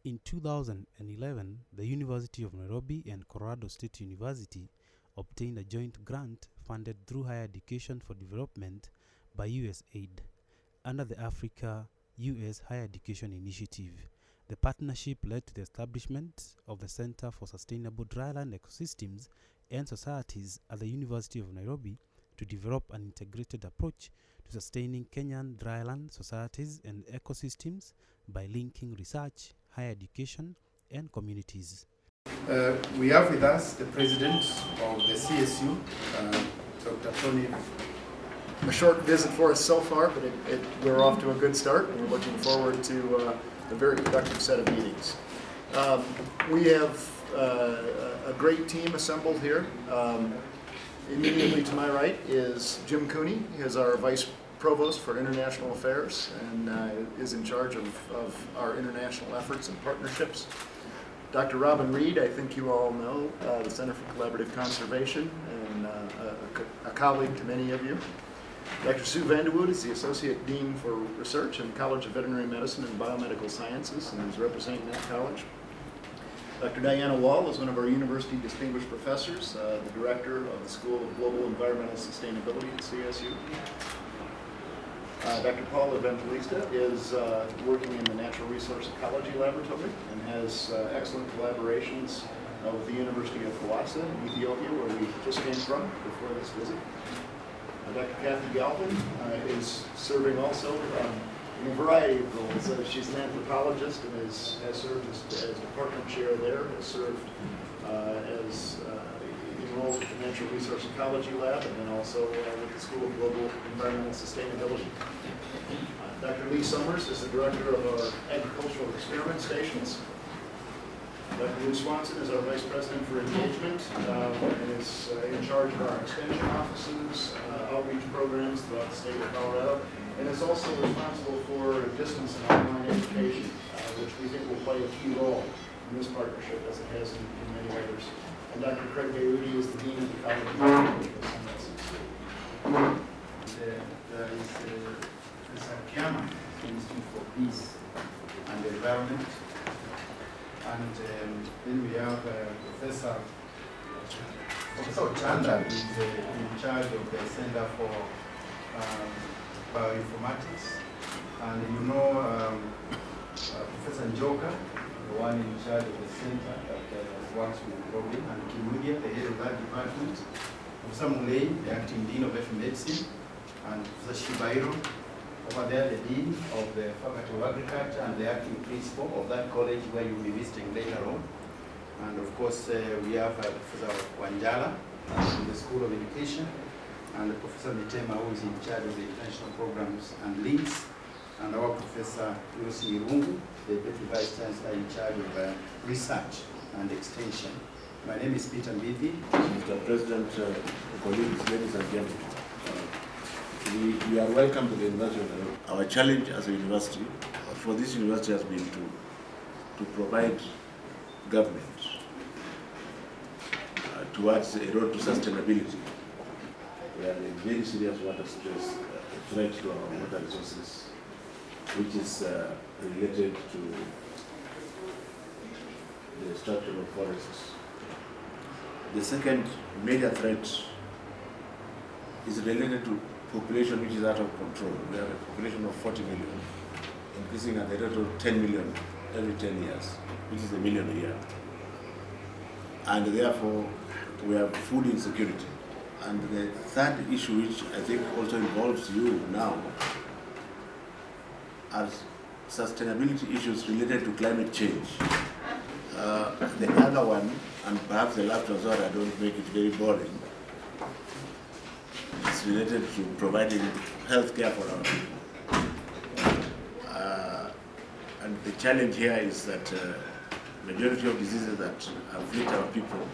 In 2011, the University of Nairobi and Colorado State University obtained a joint grant funded through Higher Education for Development by USAID under the Africa-US Higher Education Initiative. The partnership led to the establishment of the Center for Sustainable Dryland Ecosystems and Societies at the University of Nairobi to develop an integrated approach to sustaining Kenyan dryland societies and ecosystems by linking research, higher education, and communities. We have with us the president of the CSU, Dr. Tony. A short visit for us so far, but we're off to a good start, and we're looking forward to a very productive set of meetings. We have a great team assembled here. Immediately to my right is Jim Cooney. He is our Vice Provost for International Affairs and is in charge of our international efforts and partnerships. Dr. Robin Reed, I think you all know, the Center for Collaborative Conservation, and a colleague to many of you. Dr. Sue Vanderwood is the Associate Dean for Research in the College of Veterinary Medicine and Biomedical Sciences and is representing that college. Dr. Diana Wall is one of our university distinguished professors, the Director of the School of Global Environmental Sustainability at CSU. Dr. Paul Evangelista is working in the Natural Resource Ecology Laboratory and has excellent collaborations with the University of Hawassa in Ethiopia, where we just came from before this visit. Dr. Kathy Galvin is serving also in a variety of roles. She's an anthropologist and has served as department chair there, has served as in roles with the Natural Resource Ecology Lab, and then also with the School of Global Environmental Sustainability. Dr. Lee Summers is the director of our Agricultural Experiment Stations. Dr. Lou Swanson is our Vice President for Engagement and is in charge of our extension offices, outreach programs throughout the state of Colorado, and is also responsible for distance and online education, which we think will play a key role in this partnership as it has in many others. And Dr. Craig Beirudi is the Dean of the College of Biomedical Sciences. There is Professor Kiama, Institute for Peace and Environment. And then we have Professor Chanda, who is in charge of the Center for Bioinformatics. And you know Professor Njoka, the one in charge of the center that works with Robin, and Kimudia, the head of that department. Professor Mulei, the acting dean of FMedicine, and Professor Shibairo, over there, the dean of the Faculty of Agriculture and the acting principal of that college where you'll be visiting later on. And of course, we have Professor Wanjala from the School of Education, and Professor Mitema, who is in charge of the international programs and links, and our Professor Lucy Irungu, the Deputy Vice Chancellor in charge of research and extension. My name is Peter Mbithi. Mr. President, colleagues, ladies and gentlemen. We are welcome to the University of Nairobi. Our challenge as a university, for this university, has been to provide government towards a road to sustainability. We are in very serious water stress, threat to our water resources, which is related to the destruction of forests. The second major threat is related to population which is out of control. We have a population of 40 million, increasing at the rate of 10 million every 10 years, which is a million a year. And therefore, we have food insecurity. And the third issue, which I think also involves you now, are sustainability issues related to climate change. The other one, and perhaps the last one, so I don't make it very boring, is related to providing health care for our people. And the challenge here is that majority of diseases that afflict our people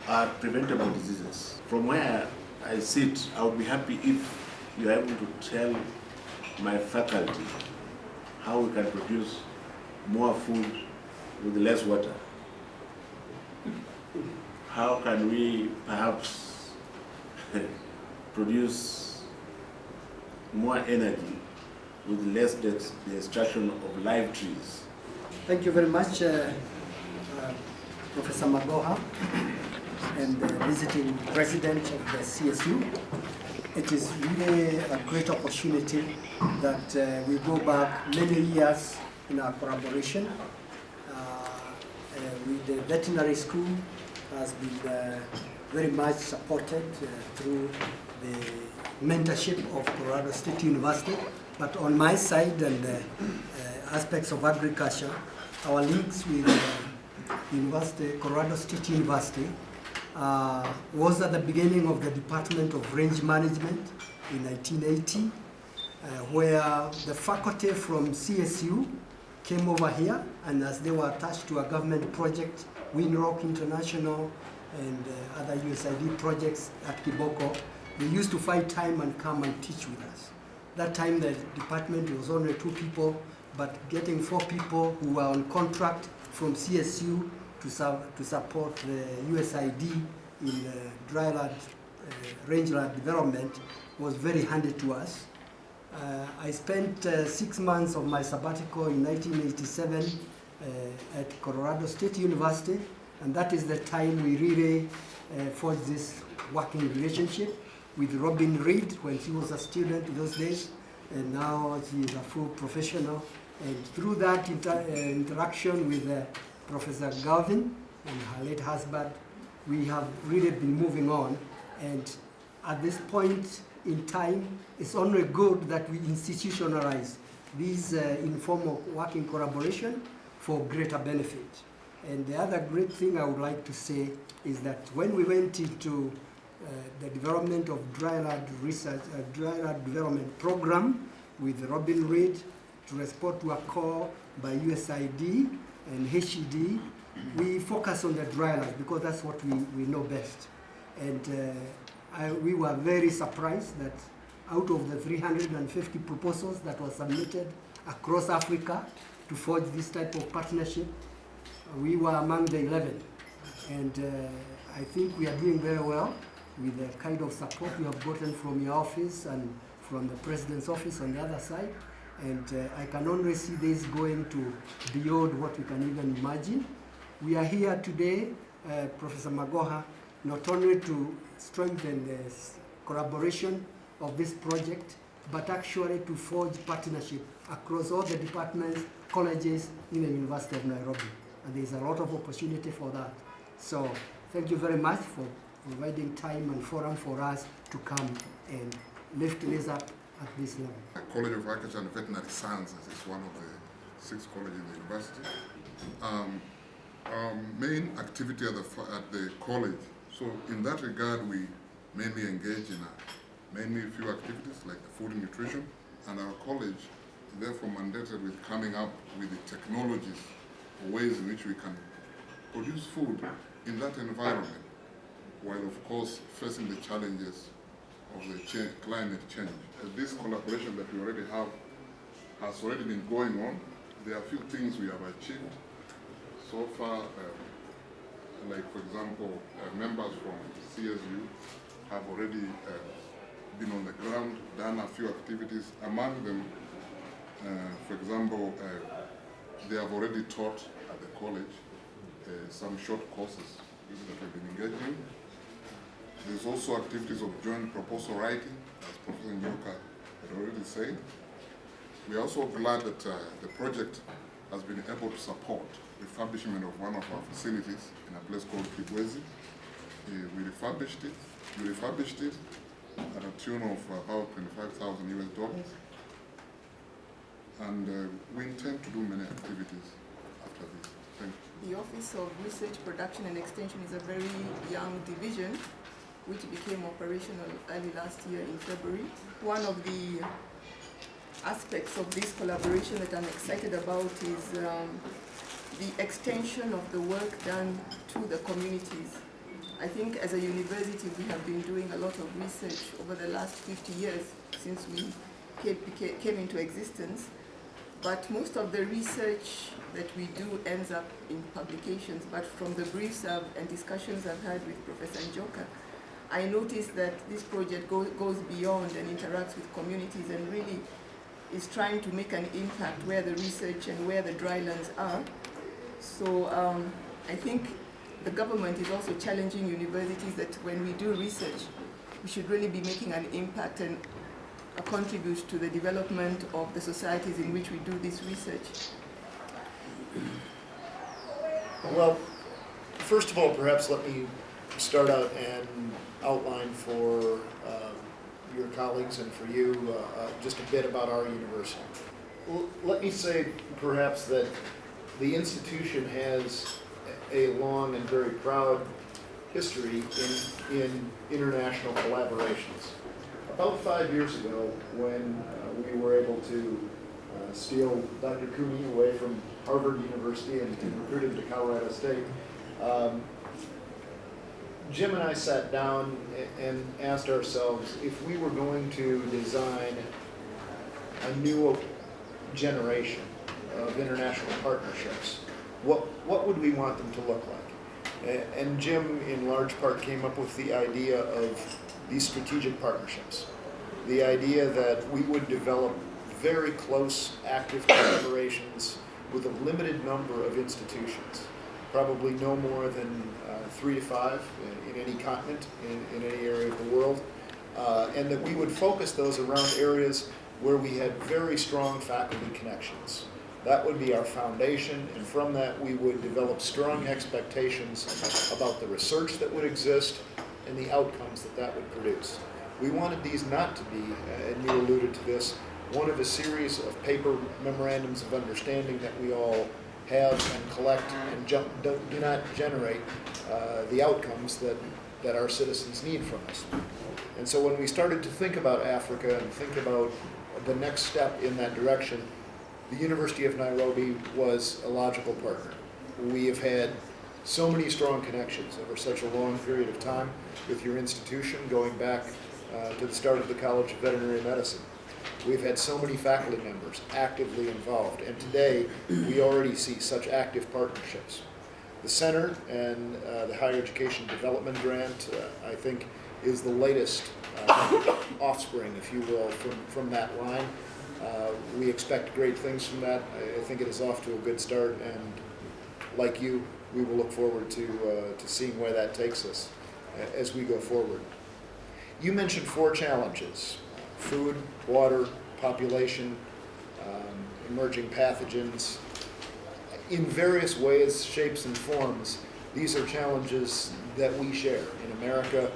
are preventable diseases. From where I sit, I would be happy if you are able to tell my faculty how we can produce more food with less water. How can we perhaps produce more energy with less destruction of live trees? Thank you very much, Professor Magoha, and the visiting president of the CSU. It is really a great opportunity that we go back many years in our collaboration with the veterinary school. Has been very much supported through the mentorship of Colorado State University. But on my side and aspects of agriculture, our links with Colorado State University was at the beginning of the Department of Range Management in 1980, where the faculty from CSU came over here, and as they were attached to a government project, Winrock International and other USAID projects at Kiboko, they used to find time and come and teach with us. That time the department was only 2 people, but getting 4 people who were on contract from CSU to support the USAID in dryland, rangeland development was very handy to us. I spent 6 months of my sabbatical in 1987 at Colorado State University, and that is the time we really forged this working relationship with Robin Reed when she was a student in those days, and now she is a full professional. And through that interaction with Professor Galvin and her late husband, we have really been moving on. And at this point in time, it's only good that we institutionalize this informal working collaboration for greater benefit. And the other great thing I would like to say is that when we went into the development of dryland research, dryland development program with Robin Reed to respond to a call by USAID and HED, we focus on the dryland because that's what we know best. And we were very surprised that out of the 350 proposals that were submitted across Africa to forge this type of partnership, we were among the 11. And I think we are doing very well with the kind of support we have gotten from your office and from the President's office on the other side. And I can only see this going to beyond what we can even imagine. We are here today, Professor Magoha, not only to strengthen the collaboration of this project, but actually to forge partnership across all the departments, colleges in the University of Nairobi. And there's a lot of opportunity for that. So thank you very much for providing time and forum for us to come and lift this up at this level. The College of Agriculture and Veterinary Sciences is one of the 6 colleges in the university. Our main activity at the college, so in that regard we mainly engage in mainly a few activities like the food and nutrition, and our college is therefore mandated with coming up with the technologies or ways in which we can produce food in that environment, while of course facing the challenges of the climate change. This collaboration that we already have has already been going on. There are a few things we have achieved so far, like for example, members from CSU have already been on the ground, done a few activities. Among them, for example, they have already taught at the college some short courses that we've been engaged in. There's also activities of joint proposal writing, as Professor Njoka had already said. We are also glad that the project has been able to support refurbishment of one of our facilities in a place called Kibwezi. We refurbished it at a tune of about $25,000 US. And we intend to do many activities after this. Thank you. The Office of Research, Production and Extension is a very young division which became operational early last year in February. One of the aspects of this collaboration that I'm excited about is the extension of the work done to the communities. I think as a university we have been doing a lot of research over the last 50 years since we came into existence, but most of the research that we do ends up in publications. But from the briefs and discussions I've had with Professor Njoka, I noticed that this project goes beyond and interacts with communities and really is trying to make an impact where the research and where the drylands are. So I think the government is also challenging universities that when we do research, we should really be making an impact and contribute to the development of the societies in which we do this research. Well, first of all, perhaps let me start out and outline for your colleagues and for you just a bit about our university. Let me say perhaps that the institution has a long and very proud history in international collaborations. About 5 years ago, when we were able to steal Dr. Cooney away from Harvard University and recruit him to Colorado State, Jim and I sat down and asked ourselves if we were going to design a new generation of international partnerships, what would we want them to look like? And Jim, in large part, came up with the idea of these strategic partnerships. The idea that we would develop very close, active collaborations with a limited number of institutions, probably no more than 3 to 5 in any continent, in any area of the world, and that we would focus those around areas where we had very strong faculty connections. That would be our foundation, and from that we would develop strong expectations about the research that would exist and the outcomes that that would produce. We wanted these not to be, and you alluded to this, one of a series of paper memorandums of understanding that we all have and collect and do not generate the outcomes that our citizens need from us. And so when we started to think about Africa and think about the next step in that direction, the University of Nairobi was a logical partner. We have had so many strong connections over such a long period of time with your institution, going back to the start of the College of Veterinary Medicine. We've had so many faculty members actively involved, and today we already see such active partnerships. The center and the Higher Education Development Grant, I think, is the latest offspring, if you will, from that line. We expect great things from that. I think it is off to a good start, and like you, we will look forward to seeing where that takes us as we go forward. You mentioned 4 challenges: food, water, population, emerging pathogens. In various ways, shapes, and forms, these are challenges that we share in America,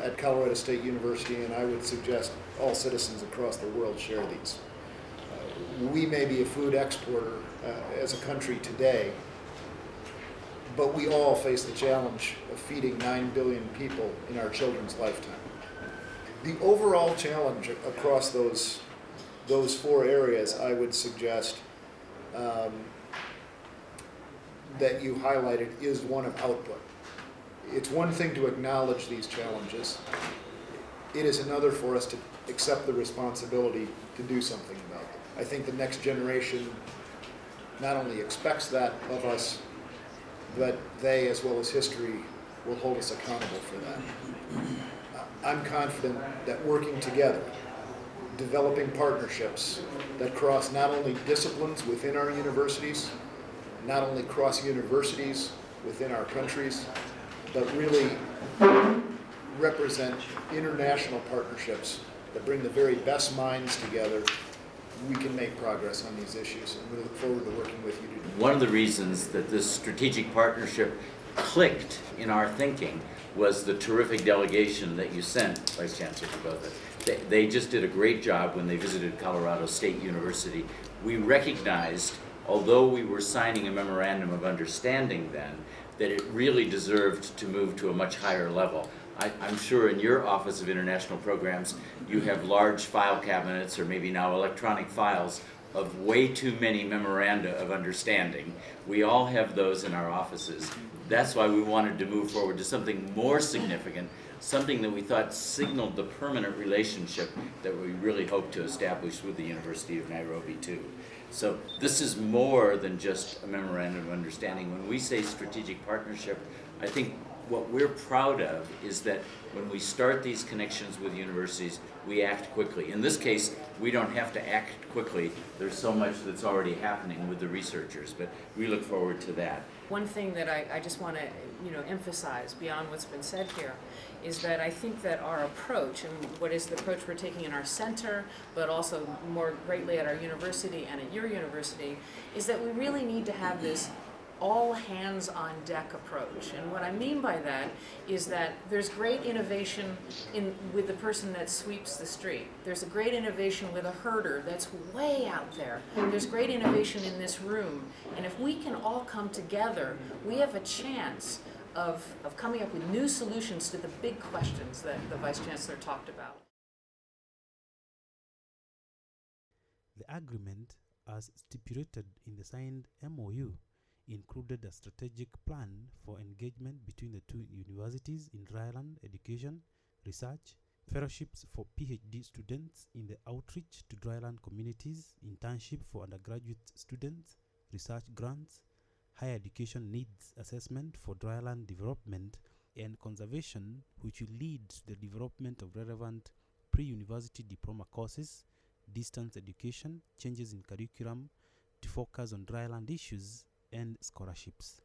at Colorado State University, and I would suggest all citizens across the world share these. We may be a food exporter as a country today, but we all face the challenge of feeding 9 billion people in our children's lifetime. The overall challenge across those 4 areas, I would suggest, that you highlighted, is one of output. It's one thing to acknowledge these challenges. It is another for us to accept the responsibility to do something about them. I think the next generation not only expects that of us, but they, as well as history, will hold us accountable for that. I'm confident that working together, developing partnerships that cross not only disciplines within our universities, not only cross universities within our countries, but really represent international partnerships that bring the very best minds together, we can make progress on these issues, and we look forward to working with you to do that. One of the reasons that this strategic partnership clicked in our thinking was the terrific delegation that you sent, Vice Chancellor Barbosa. They just did a great job when they visited Colorado State University. We recognized, although we were signing a memorandum of understanding then, that it really deserved to move to a much higher level. I'm sure in your Office of International Programs, you have large file cabinets, or maybe now electronic files, of way too many memoranda of understanding. We all have those in our offices. That's why we wanted to move forward to something more significant, something that we thought signaled the permanent relationship that we really hope to establish with the University of Nairobi too. So this is more than just a memorandum of understanding. When we say strategic partnership, I think what we're proud of is that when we start these connections with universities, we act quickly. In this case, we don't have to act quickly. There's so much that's already happening with the researchers, but we look forward to that. One thing that I just want to emphasize beyond what's been said here is that I think that our approach, and what is the approach we're taking in our center, but also more greatly at our university and at your university, is that we really need to have this all hands on deck approach. And what I mean by that is that there's great innovation with the person that sweeps the street. There's a great innovation with a herder that's way out there. There's great innovation in this room. And if we can all come together, we have a chance of coming up with new solutions to the big questions that the Vice Chancellor talked about. The agreement, as stipulated in the signed MOU, included a strategic plan for engagement between the two universities in dryland education, research, fellowships for PhD students in the outreach to dryland communities, internship for undergraduate students, research grants, higher education needs assessment for dryland development, and conservation, which will lead to the development of relevant pre-university diploma courses, distance education, changes in curriculum to focus on dryland issues, and scholarships.